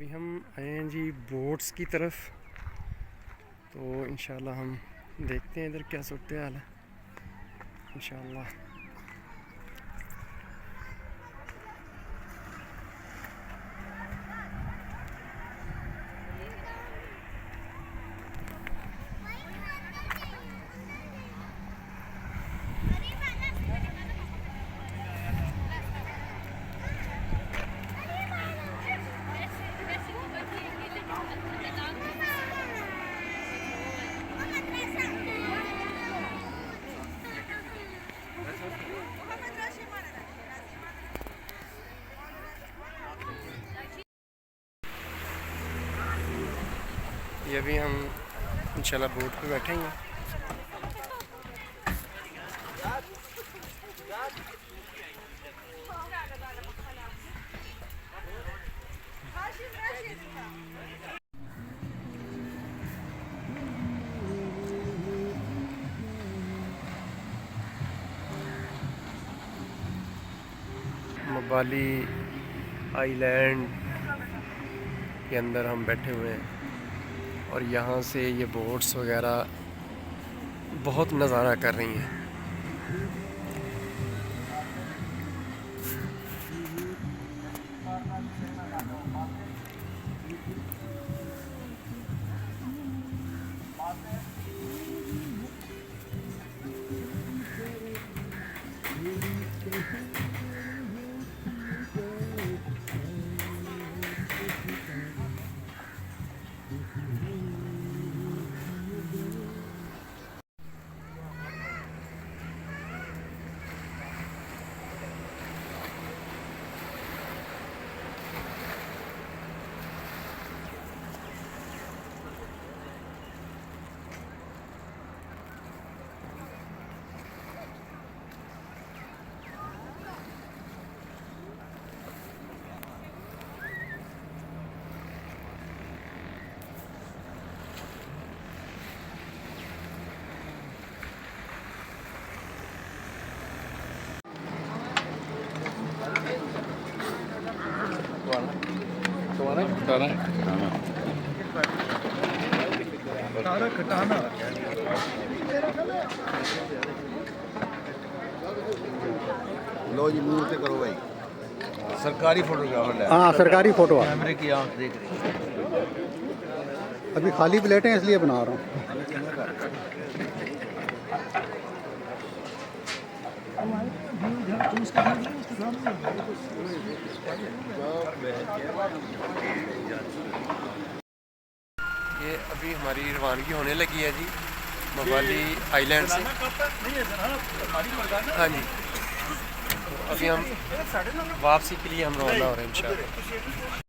अभी हम आए हैं जी बोट्स की तरफ, तो इंशाल्लाह हम देखते हैं इधर क्या सूरत हाल है इंशाल्लाह। ये अभी हम इंशाल्लाह बोट पे बैठेंगे। मबाली आइलैंड के अंदर हम बैठे हुए हैं और यहाँ से ये बोट्स वगैरह बहुत नज़ारा कर रही हैं। लो जी मुंह से करो भाई। सरकारी फोटोग्राफर है। हाँ सरकारी फोटो है। कैमरे की आंख देख रही है। अभी खाली प्लेटें हैं इसलिए बना रहा हूँ। ये अभी हमारी रवानगी होने लगी है जी मबाली आइलैंड से। हाँ जी, तो अभी हम वापसी के लिए हम रवाना हो रहे हैं इंशाल्लाह।